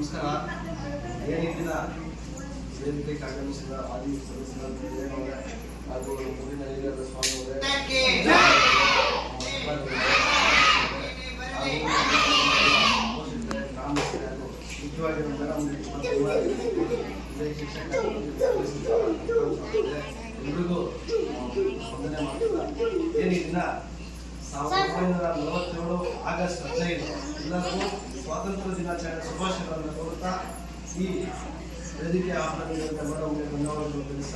ನಮಸ್ಕಾರ. ಏನಿದ್ದಿನ ವೇದಿಕೆ ಆಗಮಿಸಿದ ಆದಿ ಸದಸ್ಯರ ಹಾಗೂ ಊರಿನ ಹಿರಿಯರ ಸ್ವಾಮಿಯವರೇ ಮುಖ್ಯವಾಗಿ ಎಲ್ರಿಗೂ ವಂದನೆ ಮಾಡ್ತಿದ್ದ. ಏನಿದ್ದಿನ 1947 ಆಗಸ್ಟ್ 15 ಎಲ್ಲರಿಗೂ ಸ್ವಾತಂತ್ರ್ಯ ದಿನಾಚರಣೆ ಶುಭಾಶಯಗಳನ್ನು ಕೋರುತ್ತಾ ಈ ವೇದಿಕೆ ಆಹ್ವಾನಿಸಿದ ಮೇಡಮ್ಗೆ ಧನ್ಯವಾದಗಳು ತಿಳಿಸ.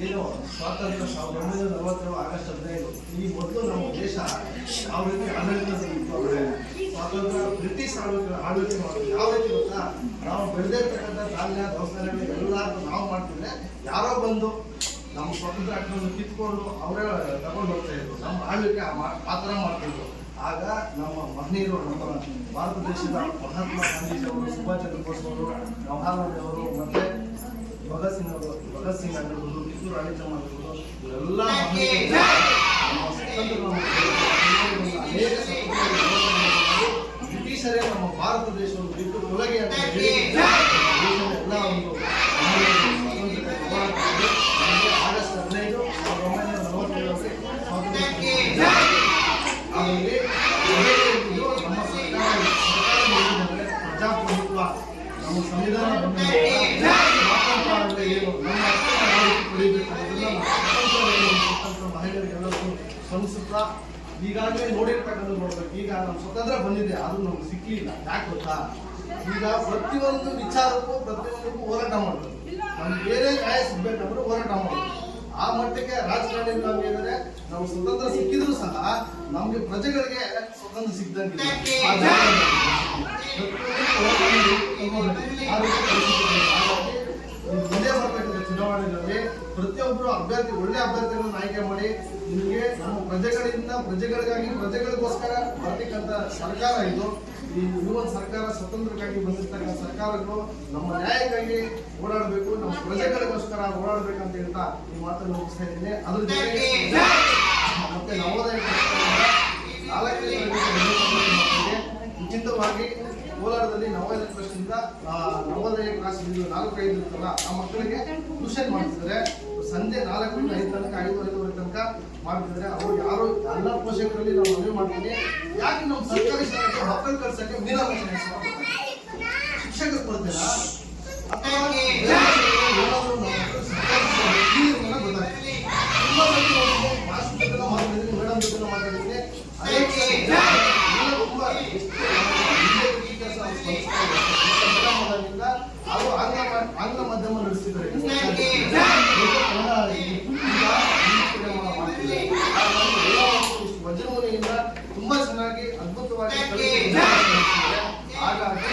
ಏನು ಸ್ವಾತಂತ್ರ್ಯ 1947 ಆಗಸ್ಟ್ 15 ಈ ಮೊದಲು ನಮ್ಮ ದೇಶ ಯಾವ ರೀತಿ ಆಡಳಿತ ಸ್ವಾತಂತ್ರ್ಯ ಬ್ರಿಟಿಷ್ ಆಡಳಿತ ಮಾಡೋದು ಯಾವ ರೀತಿ ಗೊತ್ತಾ, ನಾವು ಬೆಳೆದಿರ್ತಕ್ಕಂಥ ಧಾನ್ಯ ದವಸಗಳು ಎಲ್ಲರೂ ನಾವು ಮಾಡ್ತಿದ್ರೆ ಯಾರೋ ಬಂದು ನಮ್ಮ ಸ್ವಾತಂತ್ರ್ಯ ಹಕ್ಕನ್ನು ಕಿತ್ಕೊಂಡು ಅವರೇ ತಗೊಂಡು ಹೋಗ್ತಾ ಇದ್ರು. ನಮ್ಮ ಆಳ್ವಿಕೆ ಆ ಥರ ಮಾಡ್ತಿದ್ರು. ಆಗ ನಮ್ಮ ಮಹನೀಯರು, ನಮ್ಮ ಭಾರತ ದೇಶದ ಮಹಾತ್ಮ ಗಾಂಧೀಜಿಯವರು, ಸುಭಾಷ್ ಚಂದ್ರ ಬೋಸ್ ಅವರು, ಜವಾಹರ್ಲಾಲ್ ನೆಹರು ಮತ್ತೆ ಭಗತ್ ಸಿಂಗ್ ಆಗಿರ್ಬೋದು, ಕಿತ್ತೂರು ರಾಣಿ ಚೆನ್ನಮ್ಮ ಆಗಿರ್ಬೋದು, ಇವರೆಲ್ಲ ನಮ್ಮ ಸ್ವತಂತ್ರ ಅನೇಕ ಬ್ರಿಟಿಷರೇ ನಮ್ಮ ಭಾರತ ದೇಶವನ್ನು ಬಿಟ್ಟು ತೊಲಗಿ ಅಂತ ಹೇಳಿ ಎಲ್ಲ ಒಂದು ಆಗಸ್ಟ್ 15 1947 ಆಮೇಲೆ ನಮ್ಮ ಸರ್ಕಾರ ಪ್ರಜಾಪ್ರಭುತ್ವ, ನಮ್ಮ ಸಂವಿಧಾನ ಸ್ವಾತಂತ್ರ್ಯ ಏನು, ನಮ್ಮ ಪಡಿಬೇಕು ಸ್ವತಂತ್ರ ಮಹಿಳೆಯರಿಗೆಲ್ಲರೂ ಶ್ರಮಿಸುತ್ತಾ ಈಗಾಗಲೇ ನೋಡ್ಬೇಕು. ಈಗ ನಮ್ಮ ಸ್ವತಂತ್ರ ಬಂದಿದೆ, ಅದು ನಮ್ಗೆ ಸಿಕ್ಕಲಿಲ್ಲ. ಯಾಕೆ ಗೊತ್ತಾ, ಈಗ ಪ್ರತಿಯೊಂದು ವಿಚಾರಕ್ಕೂ ಪ್ರತಿಯೊಂದಕ್ಕೂ ಹೋರಾಟ ಮಾಡೋದು. ನಮ್ಗೆ ಬೇರೆ ನ್ಯಾಯ ಸಿಗ್ಬೇಕಂದ್ರೆ ಹೋರಾಟ ಮಾಡೋದು. ಆ ಮಟ್ಟಕ್ಕೆ ರಾಜಕಾರಣಿ ನಮ್ಗೆ ನಾವು ಸ್ವತಂತ್ರ ಸಿಕ್ಕಿದ್ರು ಸಹ ನಮ್ಗೆ ಪ್ರಜೆಗಳಿಗೆ ಸ್ವತಂತ್ರ ಸಿಕ್ಕಿದಂಗೆ ಮುಂದೆ ಬರ್ತಕ್ಕಂಥ ಚುನಾವಣೆಗಳಲ್ಲಿ ಪ್ರತಿಯೊಬ್ಬರು ಅಭ್ಯರ್ಥಿ ಒಳ್ಳೆ ಅಭ್ಯರ್ಥಿಗಳನ್ನು ಆಯ್ಕೆ ಮಾಡಿ ನಿಮಗೆ ನಮ್ಮ ಪ್ರಜೆಗಳಿಂದ ಪ್ರಜೆಗಳಿಗಾಗಿ ಪ್ರಜೆಗಳಿಗೋಸ್ಕರ ಬರ್ತಕ್ಕಂಥ ಸರ್ಕಾರ ಇದು. ಈ ಒಂದು ಸರ್ಕಾರ ಸ್ವತಂತ್ರಕ್ಕಾಗಿ ಬಂದಿರ್ತಕ್ಕಂಥ ಸರ್ಕಾರಗಳು ನಮ್ಮ ನ್ಯಾಯಕ್ಕಾಗಿ ಓಡಾಡಬೇಕು, ನಮ್ಮ ಪ್ರಜೆಗಳಿಗೋಸ್ಕರ ಓಡಾಡಬೇಕಂತ ಹೇಳ್ತಾ ಈ ಮಾತನ್ನು ಮುಗಿಸ್ತಾ ಇದ್ದೀನಿ. ಅದ್ರ ಜೊತೆಗೆ ಮತ್ತೆ ನವೋದಯ 4ನೇ ತರಗತಿ ಉಚಿತವಾಗಿ ಕೋಲಾರದಲ್ಲಿ ನವೋದಯ ಟ್ರಸ್ಟಿಂದ ನವೋದಯ ಕ್ಲಾಸ್ 4-5 ಇರುತ್ತಲ್ಲ ಆ ಮಕ್ಕಳಿಗೆ ಟ್ಯೂಷನ್ ಮಾಡ್ತಿದ್ದಾರೆ. ಸಂಜೆ 4ರಿಂದ 5 ತನಕ 5-5:30 ತನಕ ಮಾಡ್ತಿದ್ದಾರೆ. ಅವರು ಯಾರು ಎಲ್ಲ ಪೋಷಕರಲ್ಲಿ ನಾವು ಮನವಿ ಮಾಡ್ತೀವಿ, ಯಾಕೆ ನಮ್ಮ ಸರ್ಕಾರಿ ಶಾಲೆಗೆ ಮಕ್ಕಳು ಕಳ್ಸಕ್ಕೆ ಮೀನಾಮೀಷ ಶಿಕ್ಷಕರು ಕೊಡ್ತೀರಾ ಅಥವಾ ಮೇಡಮ್ ಜೊತೆ ಮಾತಾಡಿದ್ದೀನಿ. ಅವರು ಆಂಗ್ಲ ಮಾಧ್ಯಮ ನಡೆಸ್ತಿದ್ದಾರೆ. ವಜ್ರಮುನಿಯಿಂದ ತುಂಬಾ ಚೆನ್ನಾಗಿ ಅದ್ಭುತವಾಗಿ ಹಾಗಾಗಿ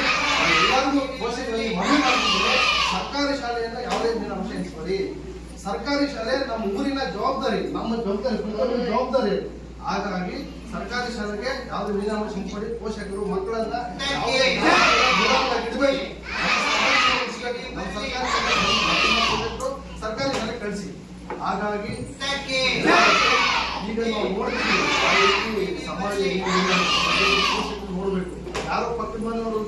ಎಲ್ಲರಿಗೂ ಪೋಷಕರಲ್ಲಿ ಮನವಿ ಮಾಡ್ತಿದ್ದಾರೆ, ಸರ್ಕಾರಿ ಶಾಲೆಯನ್ನ ಯಾವುದೇ ಮೀನಾಂಶ ಎನಿಸ್ಬೇಡಿ. ಸರ್ಕಾರಿ ಶಾಲೆ ನಮ್ಮ ಊರಿನ ಜವಾಬ್ದಾರಿ, ನಮ್ಮ ಜವಾಬ್ದಾರಿ. ಹಾಗಾಗಿ ಸರ್ಕಾರಿ ಶಾಲೆಗೆ ಯಾವುದೇ ಮೀನಾಂಶ ಎನಿಸ್ಬೇಡಿ. ಪೋಷಕರು ಮಕ್ಕಳನ್ನ ಇಡಬೇಡಿ. ಸರ್ಕಾರಿ ಶಾಲೆ ಕಳಿಸಿ. ಹಾಗಾಗಿ ಈಗ ನಾವು ನೋಡ್ತೀವಿ ಸಮಾಜ ನೋಡ್ಬೇಕು. ಯಾರೋ ಪಕ್ಕದ ಮನೆಯವರು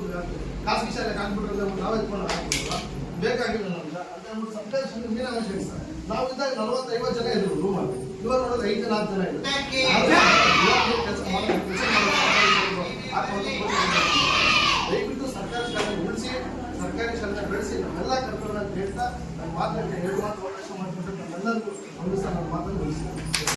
ಖಾಸಗಿ ಶಾಲೆ ಹಾಕ್ಬಿಟ್ರೆ ನಾವ್ ಎತ್ಕೊಂಡು ಹಾಕ್ಬಿಡಲ್ಲ, ಬೇಕಾಗಿಲ್ಲ ನಮ್ಗೆ ಅಂತ ಸರ್ಕಾರಿ ಶಾಲೆ ಮೀನಾಂಶ ಎಣಿಸ್ತಾರೆ. ನಾವು ಇದ್ದಾಗ 40-50 ಜನ ಇದ್ರು ರೂಮಲ್ಲಿ, ಇವಾಗ ನೋಡಿದ್ರೆ 5-4 ಜನ ಇದ್ರು. ದಯವಿಟ್ಟು ಸರ್ಕಾರಿ ಶಾಲೆ ಉಳಿಸಿ, ಸರ್ಕಾರಿ ಶಾಲೆ ಬೆಳೆಸಿ, ನಮ್ಮೆಲ್ಲ ಕರ್ತವ್ಯ ಅಂತ ಹೇಳ್ತಾ ನನ್ನ ಮಾತನ್ನು 2 ಮಾತು ಅವಕಾಶ ಮಾಡಿಕೊಟ್ಟು ನಮ್ಮೆಲ್ಲರಿಗೂ ಒಂದು ಸಹ ನನ್ನ ಮಾತನ್ನು ಉಳಿಸಿ.